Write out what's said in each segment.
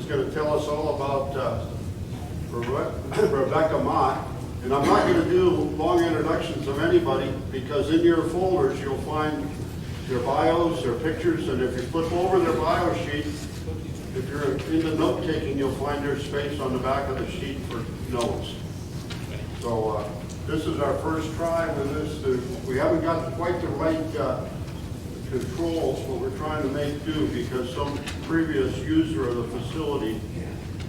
going to tell us all about Rebecca Motte. And I'm not going to do long introductions of anybody because in your folders you'll find their bios, their pictures, and if you flip over their bio sheet, if you're into note taking, you'll find their space on the back of the sheet for notes. So this is our first try with this. We haven't got quite the right controls, but we're trying to make do because some previous user of the facility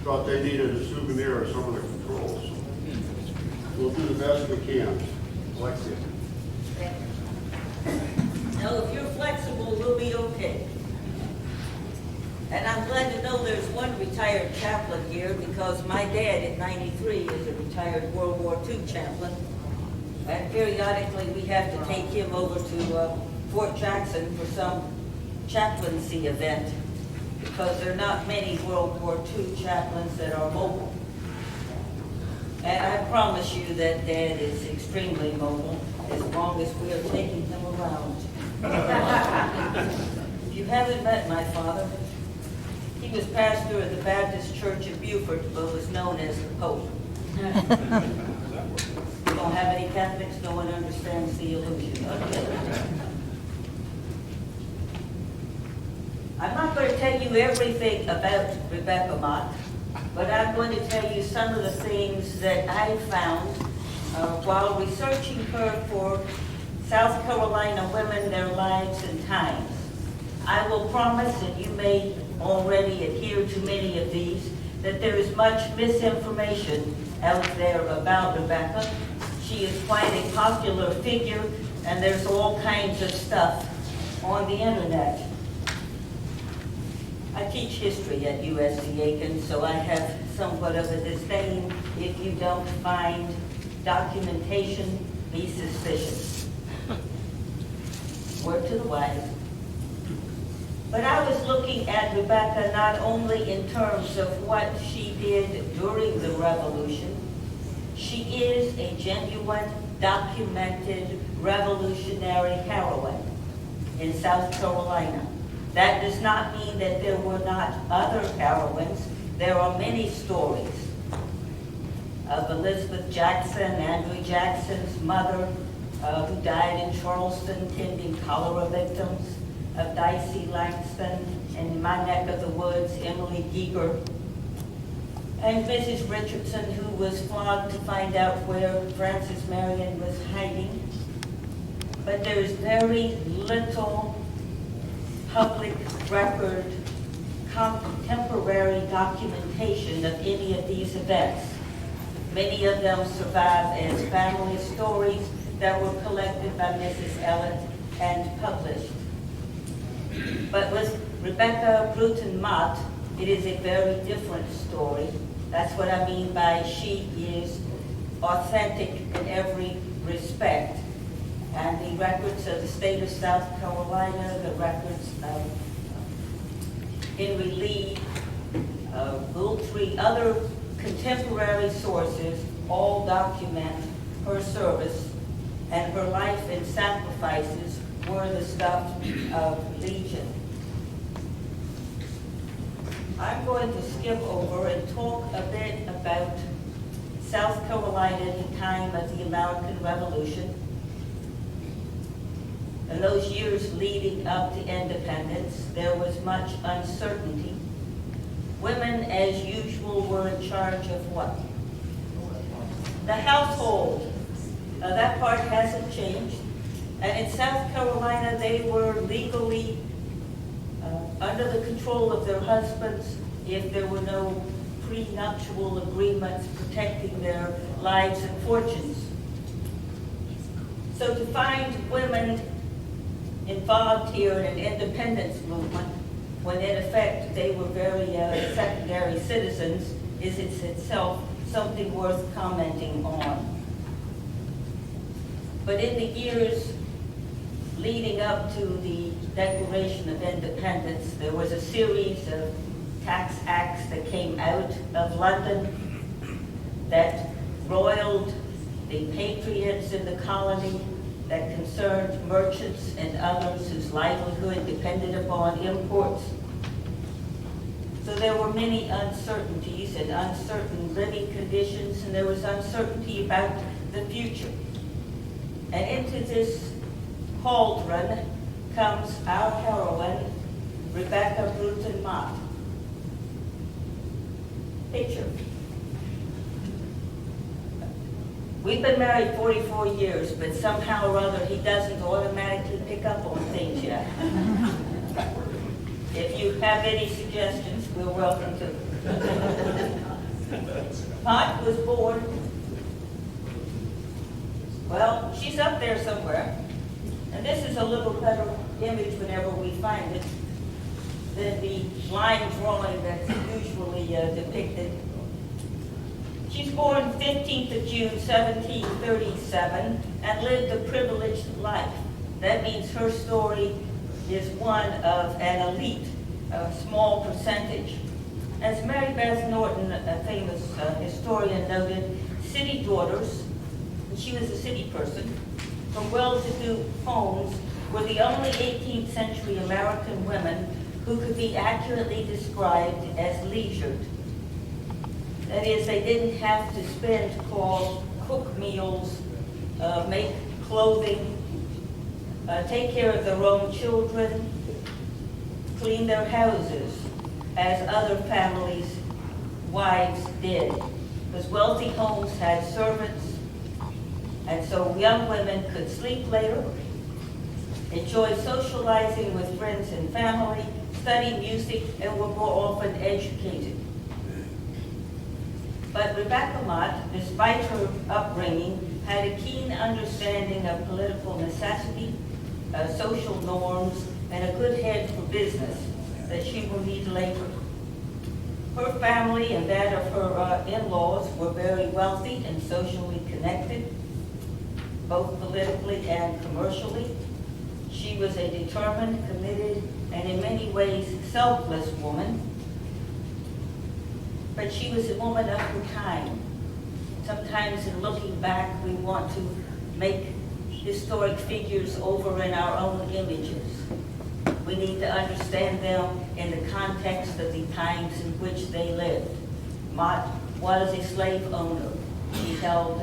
thought they needed a souvenir of some of the controls. We'll do the best we can. Alexia. Now, if you're flexible, we'll be okay. And I'm glad to know there's one retired chaplain here because my dad at 93 is a retired World War II chaplain. And periodically we have to take him over to Fort Jackson for some chaplaincy event because there are not many World War II chaplains that are mobile. And I promise you that Dad is extremely mobile as long as we are taking him around. If you haven't met my father, he was pastor of the Baptist Church in Beaufort, but was known as the Pope. We don't have any Catholics, no one understands the illusion. I'm not going to tell you everything about Rebecca Motte, but I'm going to tell you some of the things that I found while researching her for South Carolina Women, Their Lives and Times. I will promise, and you may already adhere to many of these, that there is much misinformation out there about Rebecca. She is quite a popular figure, and there's all kinds of stuff on the internet. I teach history at USC Aiken, so I have somewhat of a disdain if you don't find documentation, be suspicious. Word to the wise. But I was looking at Rebecca not only in terms of what she did during the Revolution. She is a genuine, documented revolutionary heroine in South Carolina. That does not mean that there were not other heroines. There are many stories of Elizabeth Jackson, Andrew Jackson's mother, who died in Charleston tending cholera victims, of Dicey Langston, and in my neck of the woods, Emily Giger, and Mrs. Richardson, who was flogged to find out where Frances Marion was hiding. But there's very little public record, contemporary documentation of any of these events. Many of them survive as family stories that were collected by Mrs. Ellett and published. But with Rebecca Bruton Motte, it is a very different story. That's what I mean by she is authentic in every respect. And the records of the state of South Carolina, the records of Henry Lee, Moultrie, other contemporary sources all document her service, and her life and sacrifices were the stuff of legion. I'm going to skip over and talk a bit about South Carolina at the time of the American Revolution. In those years leading up to independence, there was much uncertainty. Women, as usual, were in charge of what? The household. That part hasn't changed. And in South Carolina, they were legally under the control of their husbands if there were no prenuptial agreements protecting their lives and fortunes. So to find women involved here in an independence movement, when in effect they were very secondary citizens, is itself something worth commenting on. But in the years leading up to the Declaration of Independence, there was a series of tax acts that came out of London that roiled the patriots in the colony, that concerned merchants and others whose livelihood depended upon imports. So there were many uncertainties and uncertain living conditions, and there was uncertainty about the future. And into this cauldron comes our heroine, Rebecca Bruton Motte. Picture. We've been married 44 years, but somehow or other he doesn't automatically pick up on things yet. If you have any suggestions, we're welcome to. Motte was born, well, she's up there somewhere. And this is a little better image whenever we find it than the line drawing that's usually depicted. She's born 15th of June, 1737, and lived a privileged life. That means her story is one of an elite, a small percentage. As Mary Beth Norton, a famous historian, noted, city daughters, and she was a city person, from well-to-do homes were the only 18th century American women who could be accurately described as leisured. That is, they didn't have to spend to cook meals, make clothing, take care of their own children, clean their houses, as other families' wives did. Because wealthy homes had servants, and so young women could sleep later, enjoy socializing with friends and family, study music, and were more often educated. But Rebecca Motte, despite her upbringing, had a keen understanding of political necessity, social norms, and a good head for business that she will need later. Her family and that of her in-laws were very wealthy and socially connected, both politically and commercially. She was a determined, committed, and in many ways selfless woman. But she was a woman of her time. Sometimes in looking back, we want to make historic figures over in our own images. We need to understand them in the context of the times in which they lived. Motte was a slave owner. She held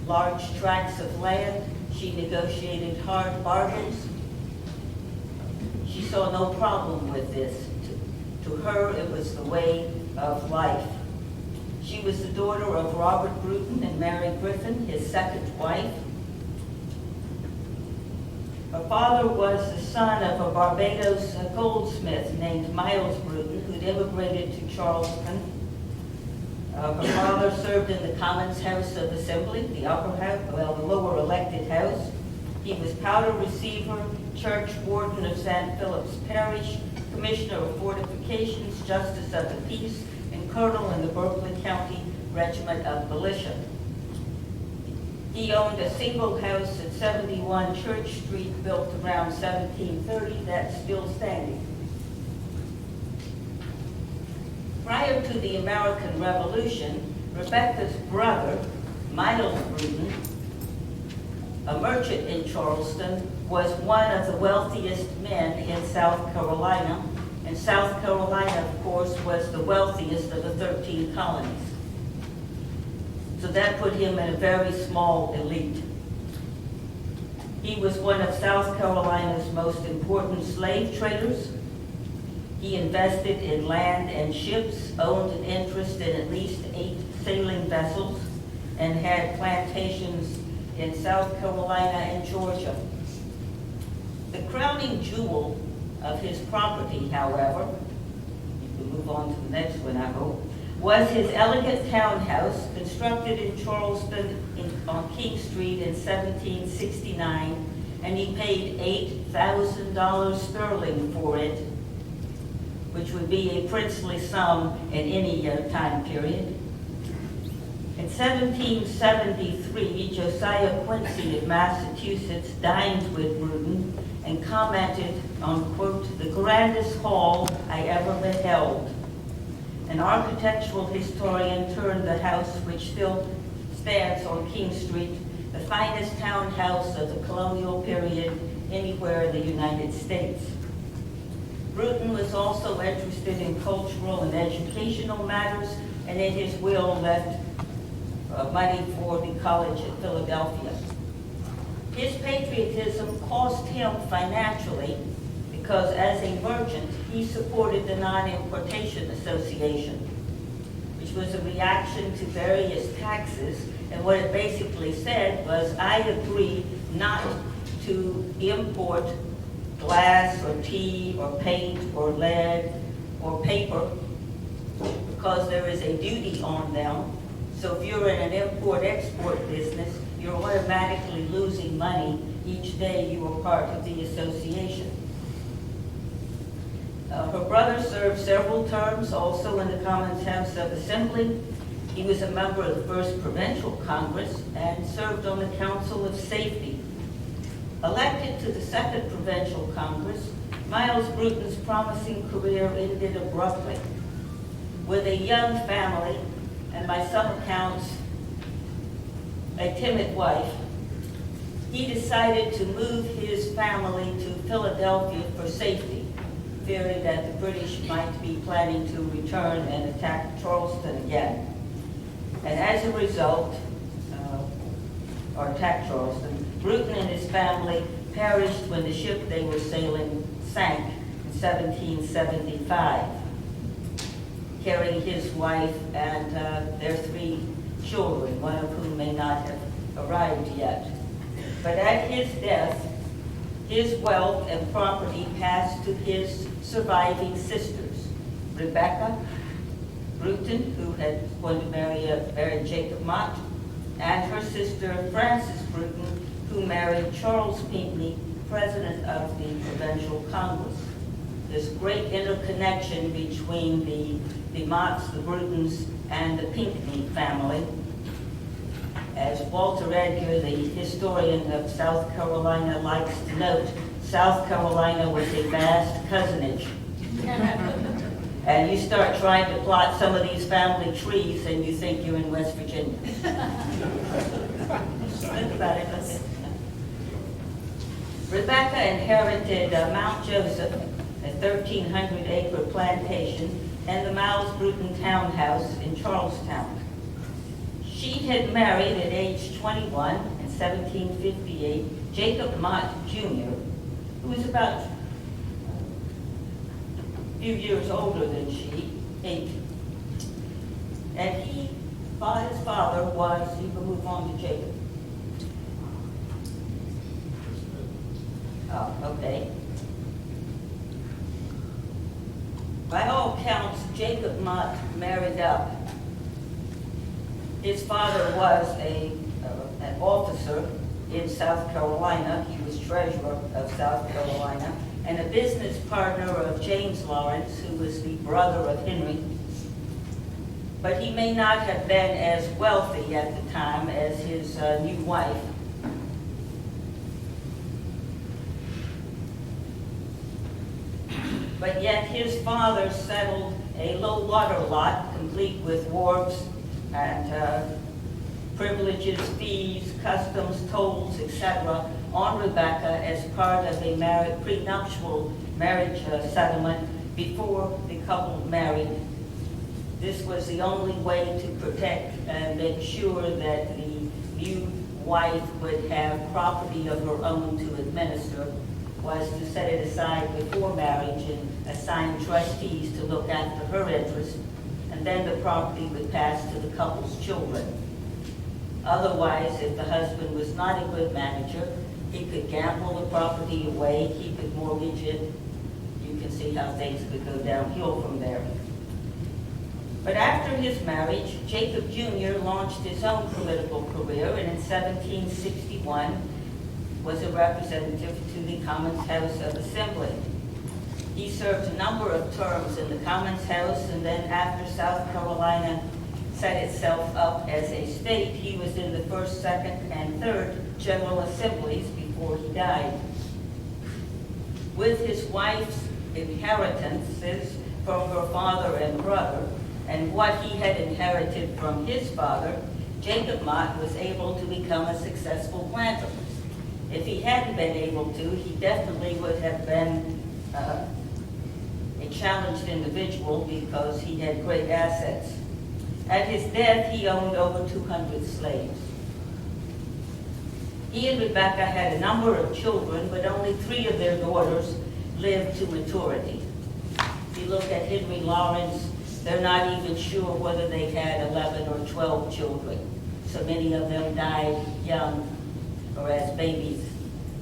large tracts of land. She negotiated hard bargains. She saw no problem with this. To her, it was the way of life. She was the daughter of Robert Bruton and Mary Griffin, his second wife. Her father was the son of a Barbados goldsmith named Miles Bruton, who'd immigrated to Charleston. Her father served in the Commons House of Assembly, the upper house, well, the lower elected house. He was powder receiver, church warden of St. Philip's Parish, commissioner of fortifications, justice of the peace, and colonel in the Berkeley County Regiment of Militia. He owned a single house at 71 Church Street, built around 1730, that's still standing. Prior to the American Revolution, Rebecca's brother, Miles Bruton, a merchant in Charleston, was one of the wealthiest men in South Carolina, and South Carolina, of course, was the wealthiest of the 13 colonies. So that put him in a very small elite. He was one of South Carolina's most important slave traders. He invested in land and ships, owned an interest in at least 8 sailing vessels, and had plantations in South Carolina and Georgia. The crowning jewel of his property, however, we can move on to the next one, I hope, was his elegant townhouse constructed in Charleston on King Street in 1769, and he paid $8,000 sterling for it, which would be a princely sum in any time period. In 1773, Josiah Quincy of Massachusetts dined with Bruton and commented on, quote, "the grandest hall I ever beheld." An architectural historian termed the house, which still stands on King Street, the finest townhouse of the colonial period anywhere in the United States. Bruton was also interested in cultural and educational matters, and in his will left money for the college at Philadelphia. His patriotism cost him financially because as a merchant, he supported the Non-Importation Association, which was a reaction to various taxes. And what it basically said was, I agree not to import glass or tea or paint or lead or paper because there is a duty on them. So if you're in an import-export business, you're automatically losing money each day you are part of the association. Her brother served several terms also in the Commons House of Assembly. He was a member of the First Provincial Congress and served on the Council of Safety. Elected to the Second Provincial Congress, Miles Bruton's promising career ended abruptly. With a young family, and by some accounts, a timid wife, he decided to move his family to Philadelphia for safety, fearing that the British might be planning to return and attack Charleston again. And as a result, or attack Charleston, Bruton and his family perished when the ship they were sailing sank in 1775, carrying his wife and their 3 children, one of whom may not have arrived yet. But at his death, his wealth and property passed to his surviving sisters, Rebecca Bruton, who had going to marry Jacob Motte, and her sister Frances Bruton, who married Charles Pinckney, president of the Provincial Congress. This great interconnection between the Mottes, the Brutons, and the Pinckney family. As Walter Edgar, the historian of South Carolina, likes to note, South Carolina was a vast cousinage. And you start trying to plot some of these family trees and you think you're in West Virginia. Think about it. Rebecca inherited Mount Joseph, a 1,300-acre plantation, and the Miles Bruton townhouse in Charlestown. She had married at age 21 in 1758 Jacob Motte Jr., who was about a few years older than she, 8. And his father was, you can move on to Jacob. Oh, okay. By all counts, Jacob Motte married up. His father was an officer in South Carolina. He was treasurer of South Carolina, and a business partner of James Lawrence, who was the brother of Henry. But he may not have been as wealthy at the time as his new wife. But yet his father settled a low water lot, complete with wharves and privileges, fees, customs, tolls, etc., on Rebecca as part of a prenuptial marriage settlement before the couple married. This was the only way to protect and make sure that the new wife would have property of her own to administer, was to set it aside before marriage and assign trustees to look after her interest, and then the property would pass to the couple's children. Otherwise, if the husband was not a good manager, he could gamble the property away, he could mortgage it. You can see how things could go downhill from there. But after his marriage, Jacob Jr. launched his own political career, and in 1761 was a representative to the Commons House of Assembly. He served a number of terms in the Commons House, and then after South Carolina set itself up as a state, he was in the first, second, and third General Assemblies before he died. With his wife's inheritances from her father and brother, and what he had inherited from his father, Jacob Motte was able to become a successful planter. If he hadn't been able to, he definitely would have been challenged individual because he had great assets. At his death, he owned over 200 slaves. He and Rebecca had a number of children, but only 3 of their daughters lived to maturity. If you look at Henry Lawrence, they're not even sure whether they had 11 or 12 children. So many of them died young or as babies,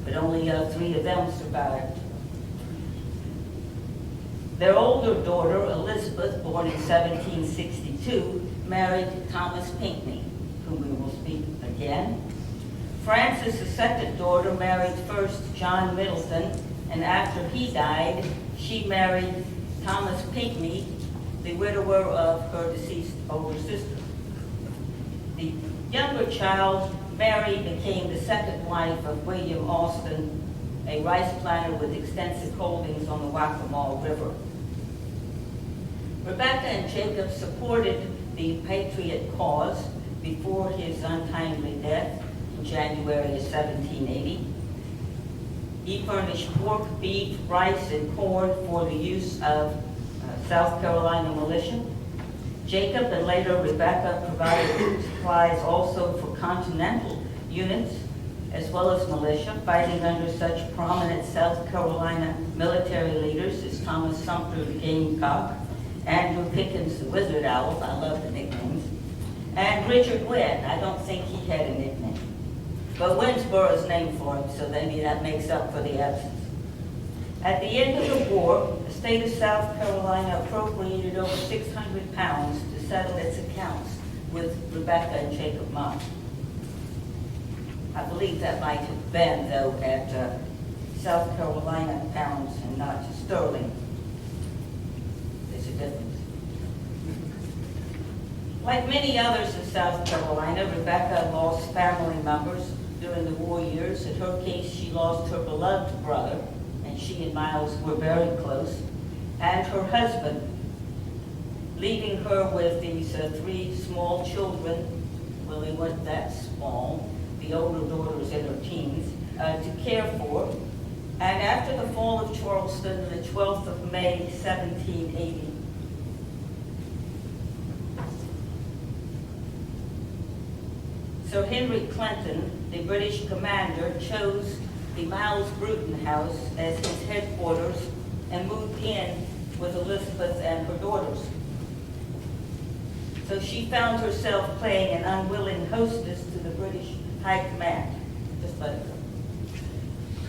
but only 3 of them survived. Their older daughter, Elizabeth, born in 1762, married Thomas Pinckney, whom we will speak again. Frances, the second daughter, married first John Middleton, and after he died, she married Thomas Pinckney, the widower of her deceased older sister. The younger child, Mary, became the second wife of William Austin, a rice planter with extensive holdings on the Wackamal River. Rebecca and Jacob supported the Patriot cause before his untimely death in January of 1780. He furnished pork, beef, rice, and corn for the use of South Carolina militia. Jacob and later Rebecca provided supplies also for Continental units as well as militia, fighting under such prominent South Carolina military leaders as Thomas Sumter the Gamecock, Andrew Pickens the Wizard Owl, I love the nicknames, and Richard Wynn. I don't think he had a nickname, but Winsboro is named for him, so maybe that makes up for the absence. At the end of the war, the state of South Carolina appropriated over 600 pounds to settle its accounts with Rebecca and Jacob Motte. I believe that might have been, though, at South Carolina pounds and not sterling. There's a difference. Like many others in South Carolina, Rebecca lost family members during the war years. In her case, she lost her beloved brother, and she and Miles were very close, and her husband, leaving her with these 3 small children. Well, they weren't that small. The older daughter's in her teens, to care for. And after the fall of Charleston, the 12th of May, 1780, Sir Henry Clinton, the British commander, chose the Miles Bruton House as his headquarters and moved in with Elizabeth and her daughters. So she found herself playing an unwilling hostess to the British High Command. Just let it go.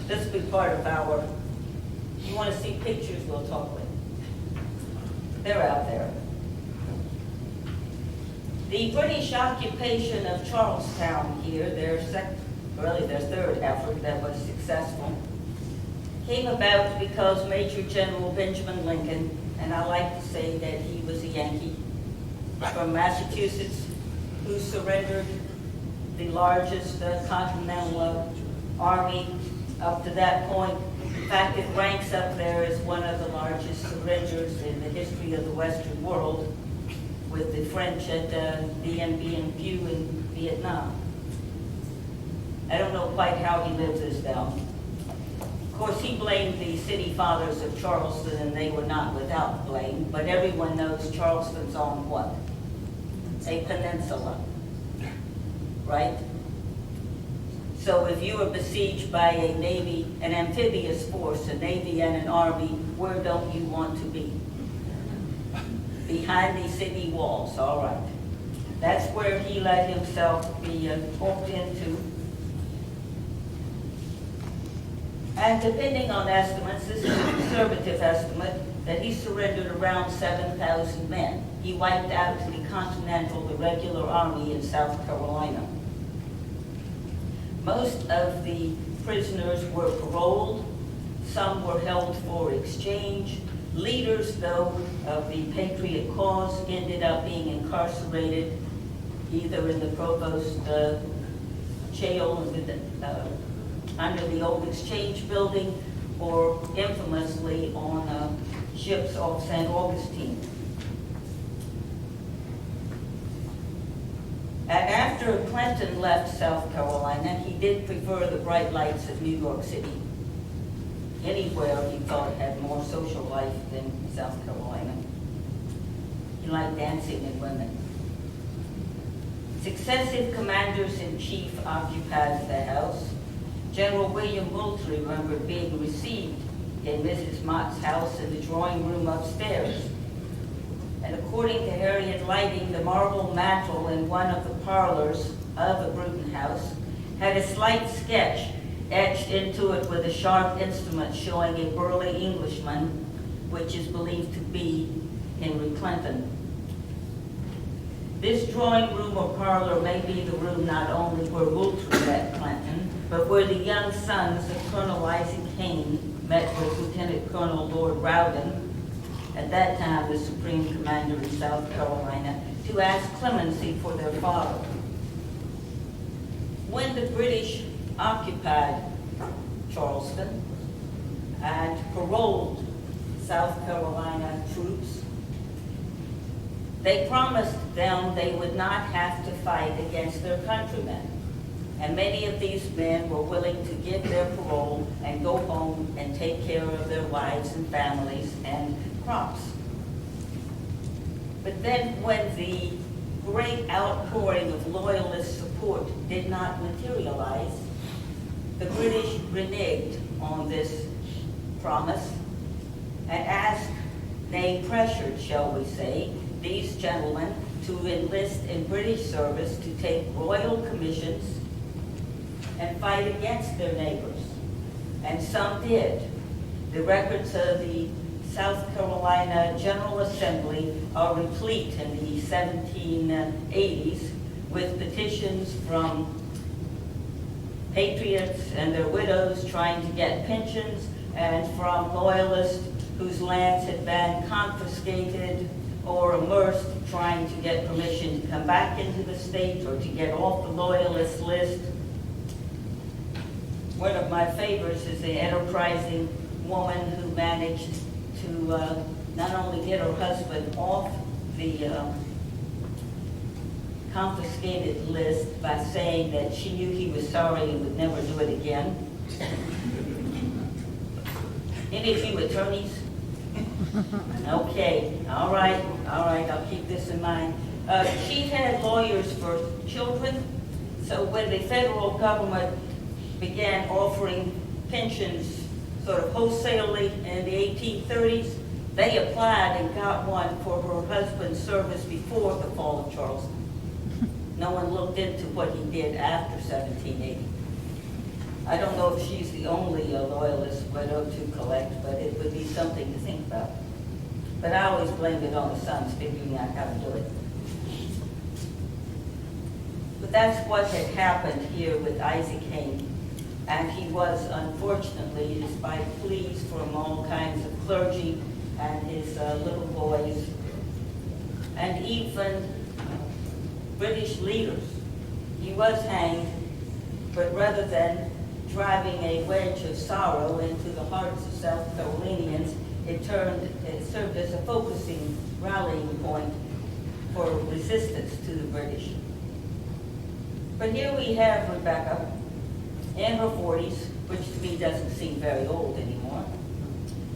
This will be part of our, you want to see pictures, we'll talk later. They're out there. The British occupation of Charlestown here, their third effort that was successful, came about because Major General Benjamin Lincoln, and I like to say that he was a Yankee from Massachusetts, who surrendered the largest continental army up to that point. In fact, it ranks up there as one of the largest surrenders in the history of the Western world, with the French at Dien Bien Phu in Vietnam. I don't know quite how he lived this down. Of course, he blamed the city fathers of Charleston, and they were not without blame, but everyone knows Charleston's on what? A peninsula, right? So if you are besieged by a Navy, an amphibious force, a Navy and an Army, where don't you want to be? Behind the city walls, all right. That's where he let himself be walked into. And depending on estimates, this is a conservative estimate, that he surrendered around 7,000 men. He wiped out the Continental, the regular army in South Carolina. Most of the prisoners were paroled. Some were held for exchange. Leaders, though, of the Patriot cause ended up being incarcerated either in the provost jail under the old exchange building, or infamously on ships off St. Augustine. And after Clinton left South Carolina, he did prefer the bright lights of New York City. anywhere he thought had more social life than South Carolina. He liked dancing and women. Successive commanders-in-chief occupied the house. General William Moultrie remembered being received in Mrs. Motte's house in the drawing room upstairs. And according to Harriet Lighting, the marble mantel in one of the parlors of the Bruton house had a slight sketch etched into it with a sharp instrument showing a burly Englishman, which is believed to be Henry Clinton. This drawing room or parlor may be the room not only where Moultrie met Clinton, but where the young sons of Colonel Isaac Hayne met with Lieutenant Colonel Lord Rawdon, at that time the Supreme Commander in South Carolina, to ask clemency for their father. When the British occupied Charleston and paroled South Carolina troops, they promised them they would not have to fight against their countrymen. And many of these men were willing to give their parole and go home and take care of their wives and families and crops. But then when the great outpouring of loyalist support did not materialize, the British reneged on this promise and asked, nay, pressured, shall we say, these gentlemen to enlist in British service to take royal commissions and fight against their neighbors. And some did. The records of the South Carolina General Assembly are replete in the 1780s with petitions from patriots and their widows trying to get pensions, and from loyalists whose lands had been confiscated or immersed trying to get permission to come back into the state or to get off the loyalist list. One of my favorites is the enterprising woman who managed to not only get her husband off the confiscated list by saying that she knew he was sorry and would never do it again. Any of you attorneys? Okay, all right, I'll keep this in mind. She had lawyers for children, so when the federal government began offering pensions sort of wholesalely in the 1830s, they applied and got one for her husband's service before the fall of Charleston. No one looked into what he did after 1780. I don't know if she's the only loyalist widow to collect, but it would be something to think about. But I always blamed it on the sons figuring out how to do it. But that's what had happened here with Isaac Hayne. And he was, unfortunately, despite pleas from all kinds of clergy and his little boys, and even British leaders, he was hanged, but rather than driving a wedge of sorrow into the hearts of South Carolinians, it served as a focusing rallying point for resistance to the British. But here we have Rebecca in her 40s, which to me doesn't seem very old anymore,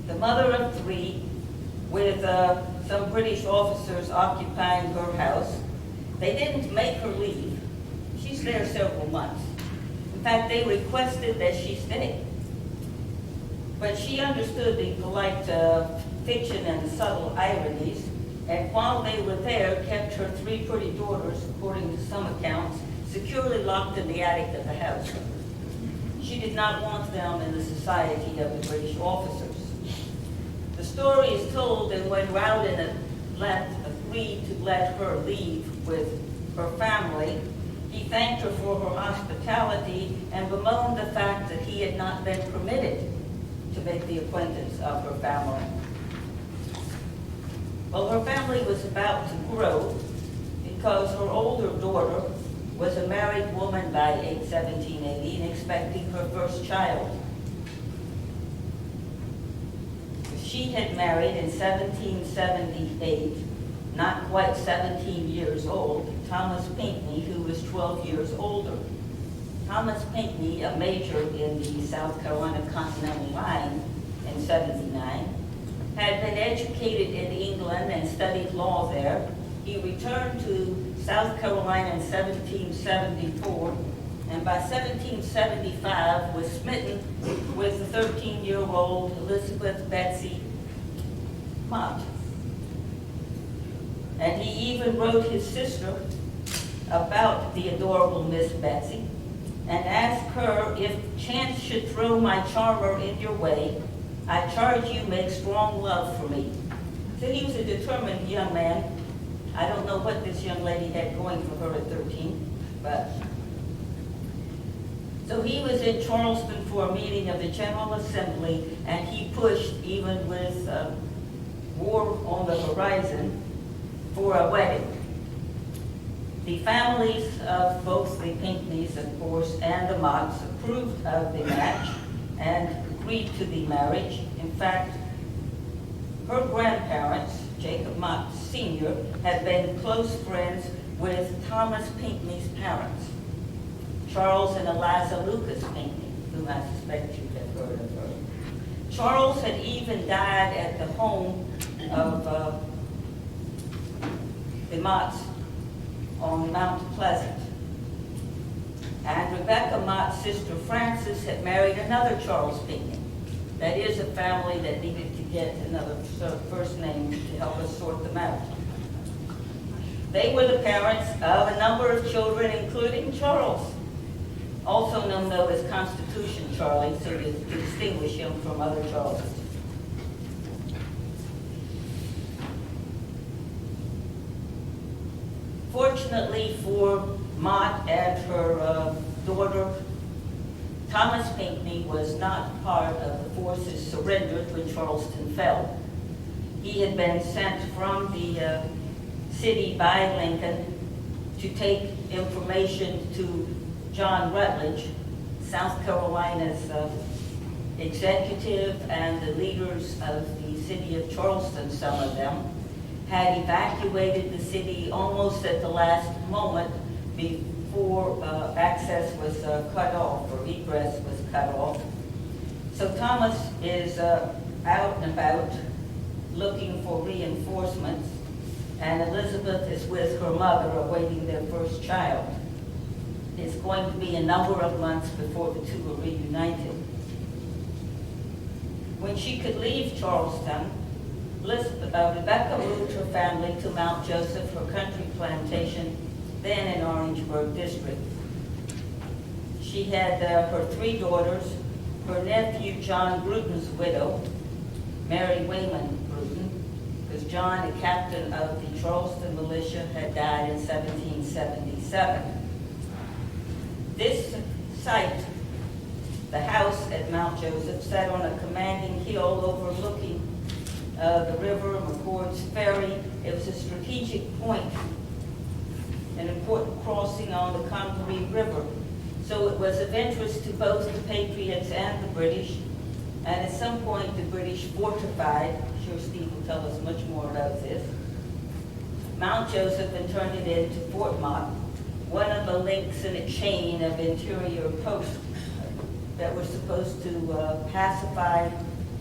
the mother of 3, with some British officers occupying her house. They didn't make her leave. She's there several months. In fact, they requested that she stay. But she understood the polite fiction and the subtle ironies, and while they were there, kept her 3 pretty daughters, according to some accounts, securely locked in the attic of the house. She did not want them in the society of the British officers. The story is told that when Rawdon agreed to let her leave with her family, he thanked her for her hospitality and bemoaned the fact that he had not been permitted to make the acquaintance of her family. Well, her family was about to grow because her older daughter was a married woman by 1780 and expecting her first child. She had married in 1778, not quite 17 years old, Thomas Pinckney, who was 12 years older. Thomas Pinckney, a major in the South Carolina Continental Line, in 79, had been educated in England and studied law there. He returned to South Carolina in 1774, and by 1775 was smitten with the 13-year-old Elizabeth Betsy Motte. And he even wrote his sister about the adorable Miss Betsy and asked her, if chance should throw my charmer in your way, I charge you make strong love for me. So he was a determined young man. I don't know what this young lady had going for her at 13, but. So he was in Charleston for a meeting of the General Assembly, and he pushed, even with war on the horizon, for a wedding. The families of both the Pinckneys, of course, and the Mottes approved of the match and agreed to the marriage. In fact, her grandparents, Jacob Mott Sr., had been close friends with Thomas Pinckney's parents, Charles and Eliza Lucas Pinckney, whom I suspect you have heard of her. Charles had even died at the home of the Motts on Mount Pleasant. And Rebecca Mott's sister Frances had married another Charles Pinckney. That is a family that needed to get another first name to help us sort them out. They were the parents of a number of children, including Charles, also known though as Constitution Charlie, so to distinguish him from other Charleses. Fortunately for Motte and her daughter, Thomas Pinckney was not part of the forces surrendered when Charleston fell. He had been sent from the city by Lincoln to take information to John Rutledge, South Carolina's executive, and the leaders of the city of Charleston, some of them, had evacuated the city almost at the last moment before access was cut off, or egress was cut off. So Thomas is out and about looking for reinforcements, and Elizabeth is with her mother awaiting their first child. It's going to be a number of months before the two are reunited. When she could leave Charleston, Rebecca moved her family to Mount Joseph, her country plantation, then in Orangeburg District. She had her three daughters, her nephew John Bruton's widow, Mary Wayman Bruton, because John, a captain of the Charleston militia, had died in 1777. This site, the house at Mount Joseph, sat on a commanding hill overlooking the river, McCord's Ferry. It was a strategic point, an important crossing on the Congaree River. So it was of interest to both the Patriots and the British. And at some point, the British fortified, I'm sure Steve will tell us much more about this, Mount Joseph, and turned it into Fort Motte, one of the links in a chain of interior posts that were supposed to pacify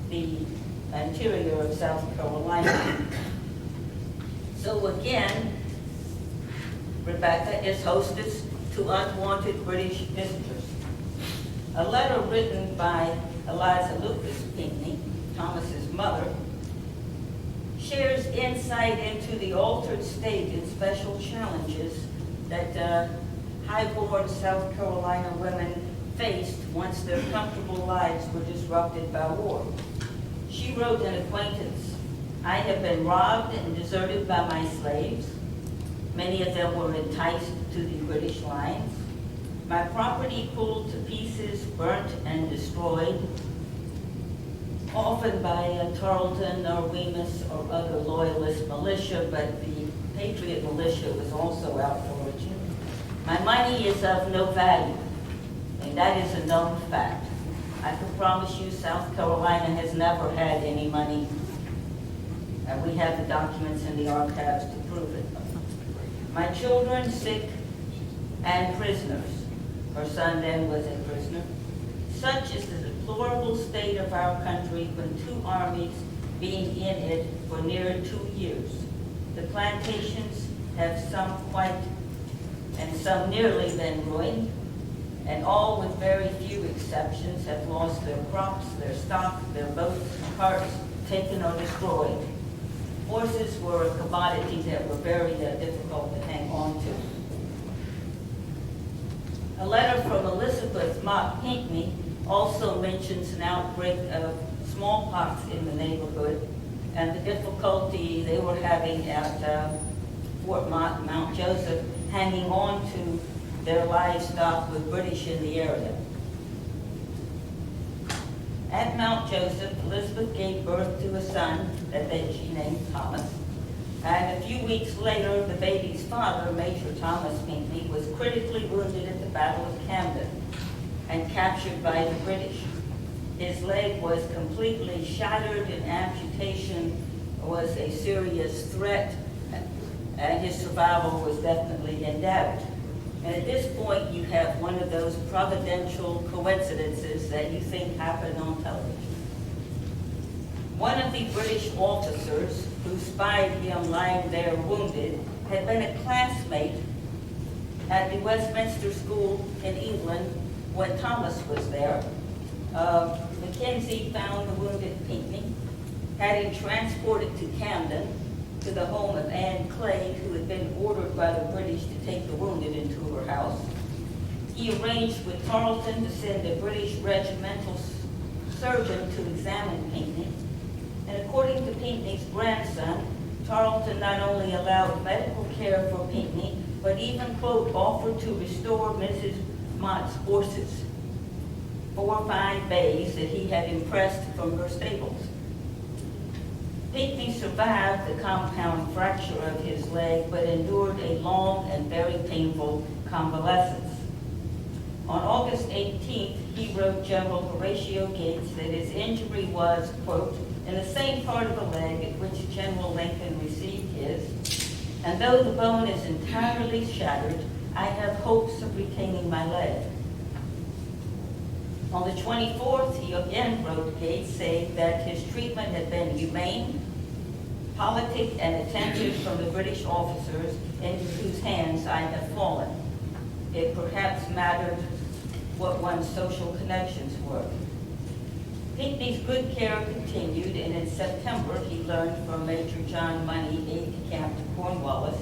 the interior of South Carolina. So again, Rebecca is hostess to unwanted British visitors. A letter written by Eliza Lucas Pinckney, Thomas's mother, shares insight into the altered state and special challenges that high-born South Carolina women faced once their comfortable lives were disrupted by war. She wrote an acquaintance, "I have been robbed and deserted by my slaves. Many of them were enticed to the British lines. My property pulled to pieces, burnt and destroyed, often by Tarleton or Wemyss or other loyalist militia, but the Patriot militia was also out foraging. My money is of no value, and that is a known fact. I can promise you South Carolina has never had any money. We have the documents in the archives to prove it. My children sick and prisoners." Her son then was a prisoner. "Such is the deplorable state of our country when two armies being in it for near 2 years. The plantations have some quite and some nearly been ruined, and all with very few exceptions have lost their crops, their stock, their boats, carts, taken or destroyed. Horses were a commodity that were very difficult to hang on to. A letter from Elizabeth Motte Pinckney also mentions an outbreak of smallpox in the neighborhood and the difficulty they were having at Fort Mott, Mount Joseph, hanging on to their livestock with British in the area. At Mount Joseph, Elizabeth gave birth to a son that she named Thomas. And a few weeks later, the baby's father, Major Thomas Pinckney, was critically wounded at the Battle of Camden and captured by the British. His leg was completely shattered, and amputation was a serious threat, and his survival was definitely in doubt. And at this point, you have one of those providential coincidences that you think happen on television. One of the British officers who spied him lying there wounded had been a classmate at the Westminster School in England when Thomas was there. Mackenzie found the wounded Pinckney, had him transported to Camden, to the home of Anne Clay, who had been ordered by the British to take the wounded into her house. He arranged with Tarleton to send a British regimental surgeon to examine Pinckney. And according to Pinckney's grandson, Tarleton not only allowed medical care for Pinckney, but even, quote, offered to restore Mrs. Mott's horses, 4 fine bays that he had impressed from her stables. Pinckney survived the compound fracture of his leg, but endured a long and very painful convalescence. On August 18th, he wrote General Horatio Gates that his injury was, quote, in the same part of the leg at which General Lincoln received his, and though the bone is entirely shattered, I have hopes of retaining my leg. On the 24th, he again wrote Gates, saying that his treatment had been humane, politic, and attentive from the British officers into whose hands I have fallen. It perhaps mattered what one's social connections were. Pinckney's good care continued, and in September he learned from Major John Money, aide-de-camp to Cornwallis,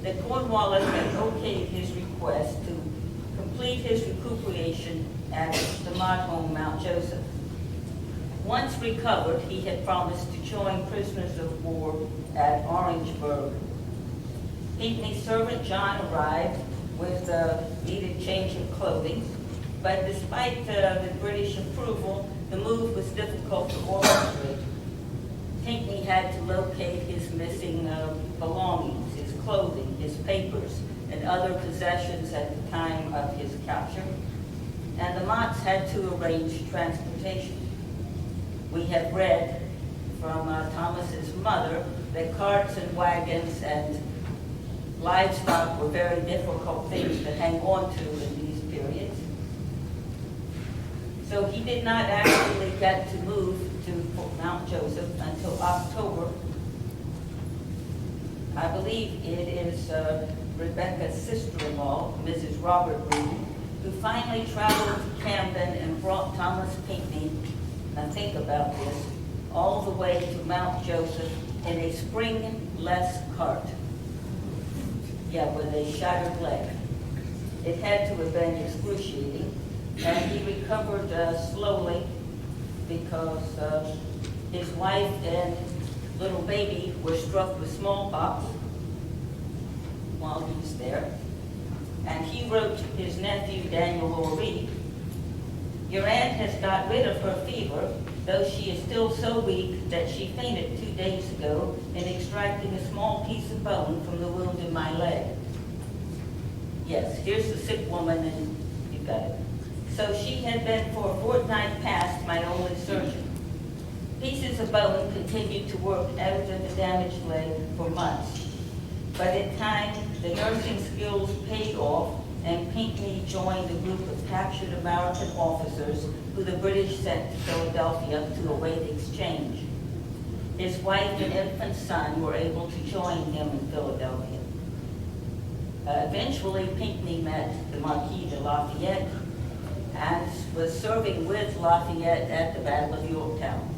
that Cornwallis had okayed his request to complete his recuperation at the Mott home, Mount Joseph. Once recovered, he had promised to join prisoners of war at Orangeburg. Pinckney's servant John arrived with needed change of clothing, but despite the British approval, the move was difficult to orchestrate. Pinckney had to locate his missing belongings, his clothing, his papers, and other possessions at the time of his capture, and the Motts had to arrange transportation. We have read from Thomas's mother that carts and wagons and livestock were very difficult things to hang on to in these periods. So he did not actually get to move to Mount Joseph until October. I believe it is Rebecca's sister-in-law, Mrs. Robert Reed, who finally traveled to Camden and brought Thomas Pinckney, now think about this, all the way to Mount Joseph in a springless cart. Yeah, with a shattered leg. It had to have been excruciating, and he recovered slowly because his wife and little baby were struck with smallpox while he was there. And he wrote to his nephew, Daniel O'Reilly, "Your aunt has got rid of her fever, though she is still so weak that she fainted 2 days ago in extracting a small piece of bone from the wound in my leg." Yes, here's the sick woman, and you got it. So she had been for a fortnight past my only surgeon. Pieces of bone continued to work out of the damaged leg for months. But in time, the nursing skills paid off, and Pinckney joined a group of captured American officers who the British sent to Philadelphia to await exchange. His wife and infant son were able to join him in Philadelphia. Eventually, Pinckney met the Marquis de Lafayette and was serving with Lafayette at the Battle of Yorktown.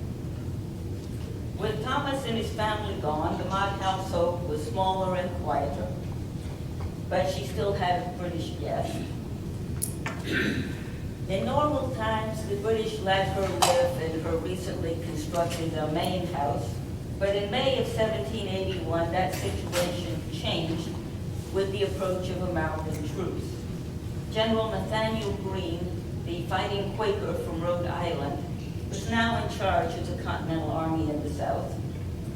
With Thomas and his family gone, the Motte household was smaller and quieter, but she still had a British guest. In normal times, the British let her live in her recently constructed main house, but in May of 1781, that situation changed with the approach of American troops. General Nathaniel Greene, the fighting Quaker from Rhode Island, was now in charge of the Continental Army in the South,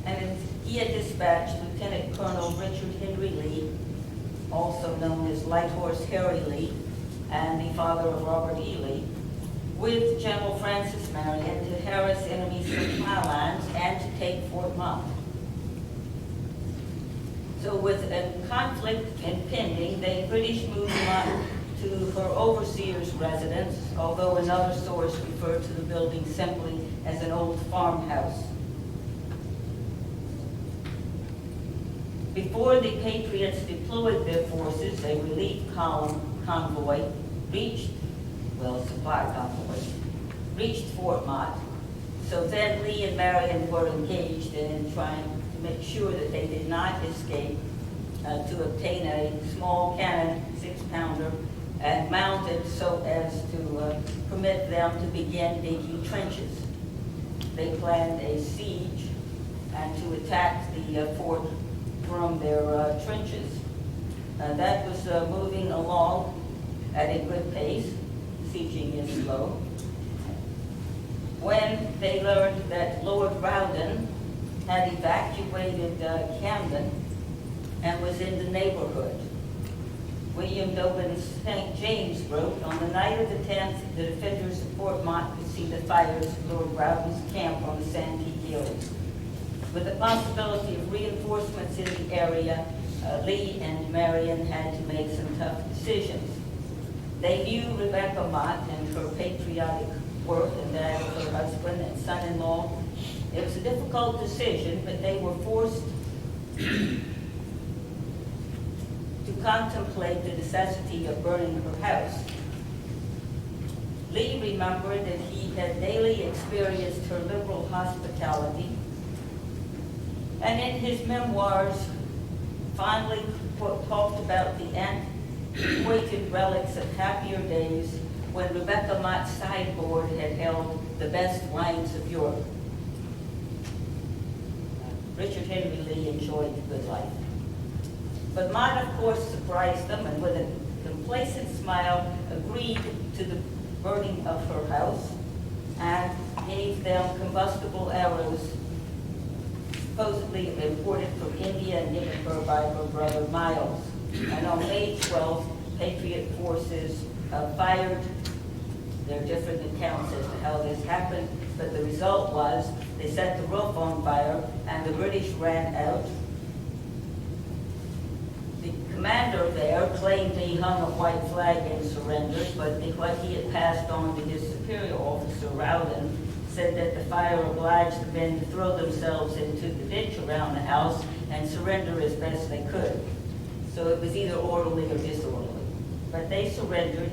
and he had dispatched Lieutenant Colonel Richard Henry Lee, also known as Light Horse Harry Lee, and the father of Robert E. Lee, with General Francis Marion to harass enemy supply lines and to take Fort Motte. So with a conflict impending, the British moved Motte to her overseer's residence, although another source referred to the building simply as an old farmhouse. Before the Patriots deployed their forces, a relief convoy reached, supply convoy, reached Fort Motte. So then Lee and Marion were engaged in trying to make sure that they did not escape, to obtain a small cannon, 6-pounder, and mount it so as to permit them to begin digging trenches. They planned a siege and to attack the fort from their trenches. That was moving along at a good pace. Sieging is slow. When they learned that Lord Rawdon had evacuated Camden and was in the neighborhood, William Dobin St. James wrote, on the night of the 10th, the defenders of Fort Motte could see the fires of Lord Rawdon's camp on the Santee Hills. With the possibility of reinforcements in the area, Lee and Marion had to make some tough decisions. They knew Rebecca Motte and her patriotic work and that of her husband and son-in-law. It was a difficult decision, but they were forced to contemplate the necessity of burning her house. Lee remembered that he had daily experienced her liberal hospitality, and in his memoirs fondly talked about the antiquated relics of happier days when Rebecca Motte's sideboard had held the best wines of Europe. Richard Henry Lee enjoyed the good life. But Motte, of course, surprised them and with a complacent smile agreed to the burning of her house and gave them combustible arrows supposedly imported from India and given her by her brother Miles. And on May 12th, Patriot forces fired. There are different accounts as to how this happened, but the result was they set the roof on fire and the British ran out. The commander there claimed he hung a white flag and surrendered, but what he had passed on to his superior officer, Rawdon, said that the fire obliged the men to throw themselves into the ditch around the house and surrender as best they could. So it was either orderly or disorderly. But they surrendered,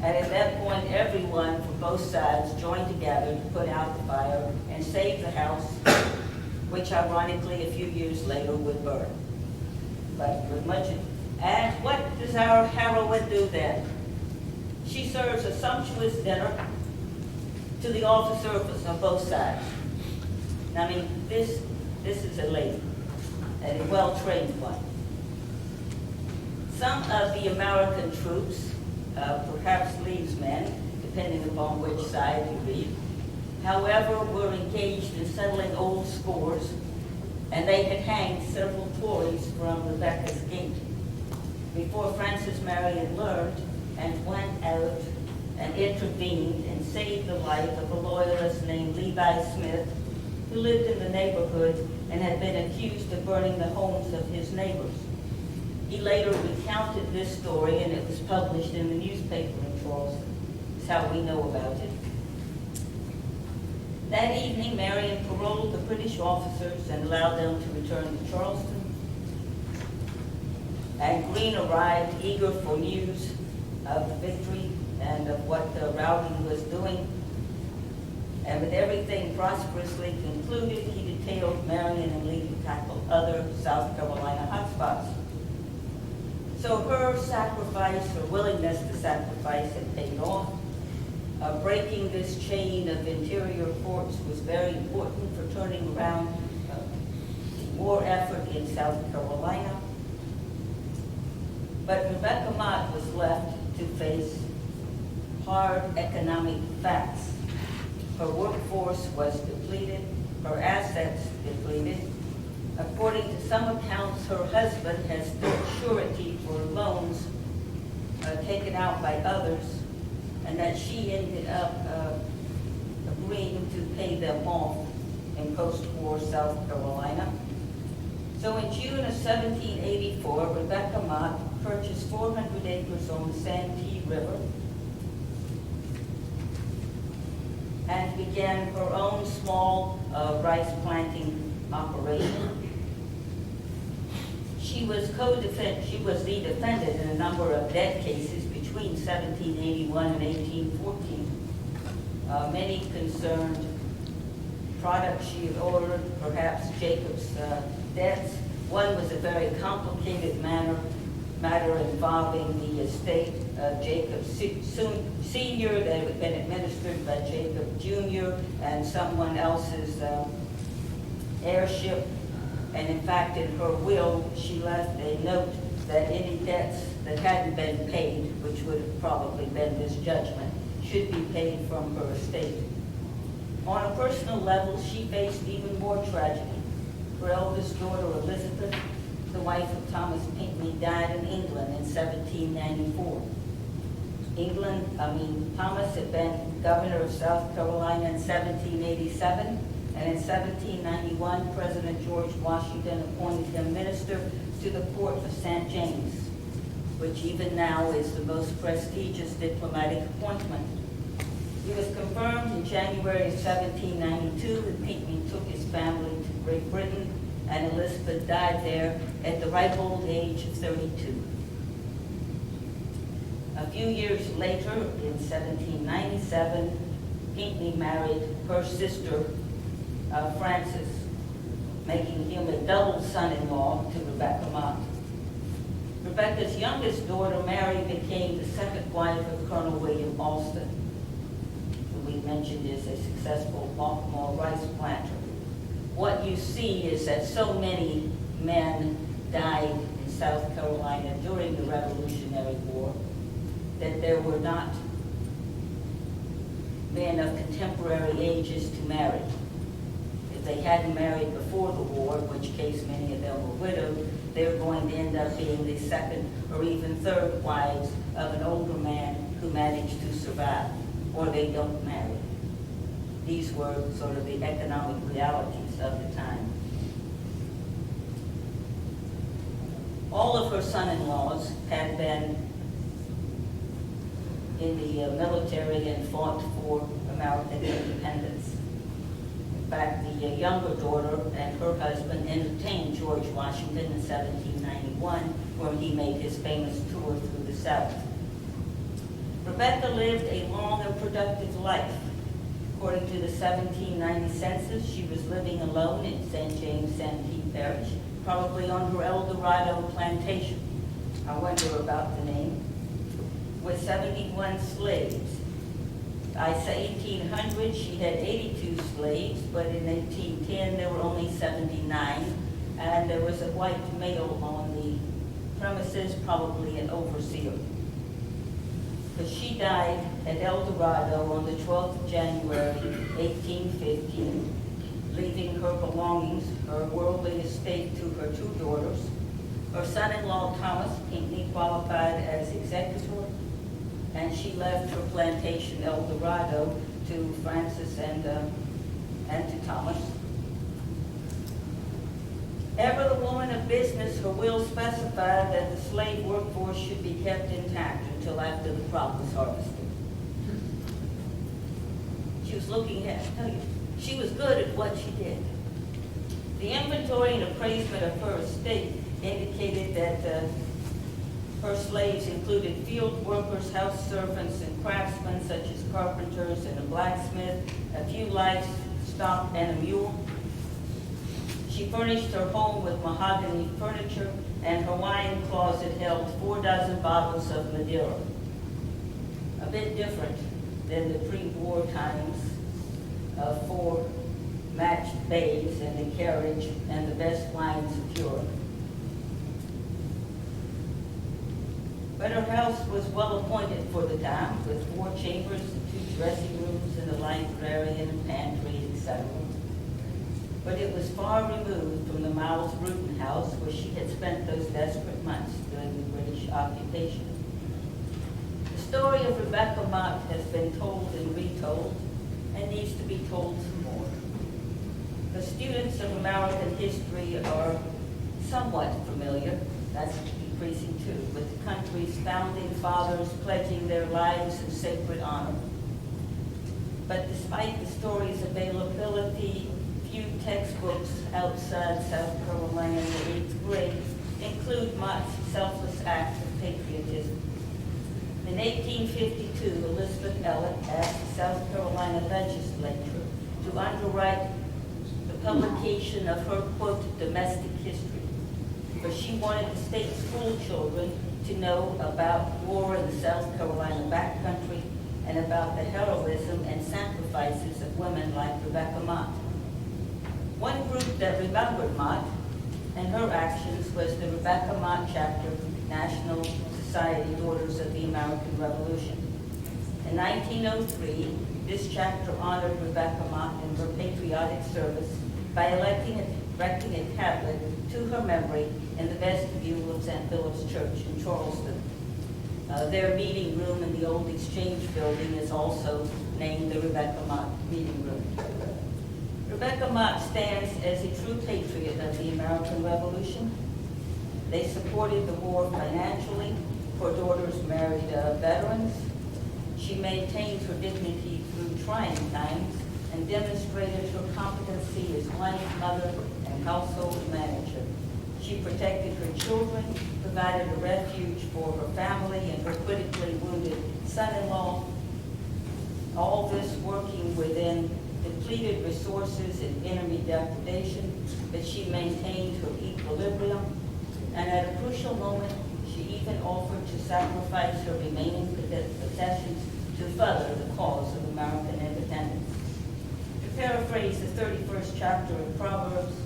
and at that point everyone from both sides joined together to put out the fire and save the house, which ironically a few years later would burn. But with much, and what does our heroine do then? She serves a sumptuous dinner to the officers on both sides. I mean, this is a lady, and a well-trained one. Some of the American troops, perhaps Lee's men, depending upon which side you read, however, were engaged in settling old scores, and they had hanged several Tories from Rebecca's gate before Francis Marion learned and went out and intervened and saved the life of a loyalist named Levi Smith, who lived in the neighborhood and had been accused of burning the homes of his neighbors. He later recounted this story, and it was published in the newspaper in Charleston. That's how we know about it. That evening, Marion paroled the British officers and allowed them to return to Charleston. And Greene arrived eager for news of the victory and of what Rowden was doing. And with everything prosperously concluded, he detailed Marion and Lee to tackle other South Carolina hotspots. So her sacrifice, her willingness to sacrifice, had paid off. Breaking this chain of interior forts was very important for turning around war effort in South Carolina. But Rebecca Motte was left to face hard economic facts. Her workforce was depleted, her assets depleted. According to some accounts, her husband has stood surety for loans taken out by others, and that she ended up agreeing to pay them off in post-war South Carolina. So in June of 1784, Rebecca Motte purchased 400 acres on the Santee River and began her own small rice planting operation. She was the defendant in a number of debt cases between 1781 and 1814. Many concerned products she had ordered, perhaps Jacob's debts. One was a very complicated matter involving the estate of Jacob Sr. that had been administered by Jacob Jr. and someone else's heirship. And in fact, in her will, she left a note that any debts that hadn't been paid, which would have probably been this judgment, should be paid from her estate. On a personal level, she faced even more tragedy. Her eldest daughter, Elizabeth, the wife of Thomas Pinckney, died in England in 1794. Thomas had been governor of South Carolina in 1787, and in 1791, President George Washington appointed him minister to the court of St. James, which even now is the most prestigious diplomatic appointment. He was confirmed in January of 1792, and Pinckney took his family to Great Britain, and Elizabeth died there at the ripe old age of 32. A few years later, in 1797, Pinckney married her sister, Frances, making him a double son-in-law to Rebecca Motte. Rebecca's youngest daughter, Mary, became the second wife of Colonel William Alston, who we mentioned is a successful Baltimore rice planter. What you see is that so many men died in South Carolina during the Revolutionary War that there were not men of contemporary ages to marry. If they hadn't married before the war, in which case many of them were widowed, they were going to end up being the second or even third wives of an older man who managed to survive, or they don't marry. These were sort of the economic realities of the time. All of her son-in-laws had been in the military and fought for American independence. In fact, the younger daughter and her husband entertained George Washington in 1791, where he made his famous tour through the South. Rebecca lived a long and productive life. According to the 1790 census, she was living alone in St. James Santee Parish, probably on her El Dorado plantation. I wonder about the name. With 71 slaves. By 1800, she had 82 slaves, but in 1810, there were only 79, and there was a white male on the premises, probably an overseer. But she died at El Dorado on the 12th of January, 1815, leaving her belongings, her worldly estate, to her two daughters. Her son-in-law, Thomas Pinckney, qualified as executor, and she left her plantation, El Dorado, to Frances and to Thomas. Ever the woman of business, her will specified that the slave workforce should be kept intact until after the crop was harvested. She was looking at, I tell you, she was good at what she did. The inventory and appraisement of her estate indicated that her slaves included field workers, house servants, and craftsmen such as carpenters and a blacksmith, a few livestock, and a mule. She furnished her home with mahogany furniture, and her wine closet held 4 dozen bottles of Madeira. A bit different than the pre-war times of 4 matched babes in the carriage and the best wines of Europe. But her house was well appointed for the time, with 4 chambers, 2 dressing rooms, and a library and a pantry, etc. But it was far removed from the Miles Bruton house where she had spent those desperate months during the British occupation. The story of Rebecca Motte has been told and retold and needs to be told some more. The students of American history are somewhat familiar, that's increasing too, with the country's founding fathers pledging their lives in sacred honor. But despite the story's availability, few textbooks outside South Carolina in the 8th grade include Motte's selfless act of patriotism. In 1852, Elizabeth Elliott asked the South Carolina legislature to underwrite the publication of her, quote, domestic history, for she wanted the state school children to know about war in the South Carolina backcountry and about the heroism and sacrifices of women like Rebecca Motte. One group that remembered Motte and her actions was the Rebecca Motte Chapter, National Society Daughters of the American Revolution. In 1903, this chapter honored Rebecca Motte in her patriotic service by erecting a tablet to her memory in the vestibule of St. Philip's Church in Charleston. Their meeting room in the old Exchange building is also named the Rebecca Motte Meeting Room. Rebecca Motte stands as a true patriot of the American Revolution. They supported the war financially for daughters married veterans. She maintained her dignity through trying times and demonstrated her competency as wife, mother, and household manager. She protected her children, provided a refuge for her family and her critically wounded son-in-law. All this working within depleted resources and enemy depredation, but she maintained her equilibrium, and at a crucial moment, she even offered to sacrifice her remaining possessions to further the cause of American independence. To paraphrase the 31st chapter of Proverbs,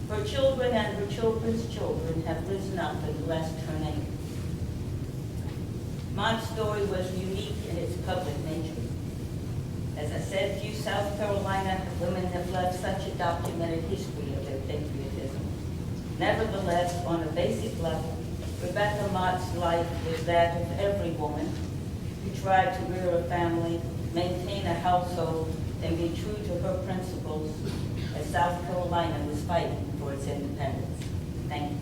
her children and her children's children have risen up and blessed her name. Motte's story was unique in its public nature. As I said, few South Carolina women have left such a documented history of their patriotism. Nevertheless, on a basic level, Rebecca Motte's life was that of every woman who tried to rear a family, maintain a household, and be true to her principles as South Carolina was fighting for its independence. Thank you.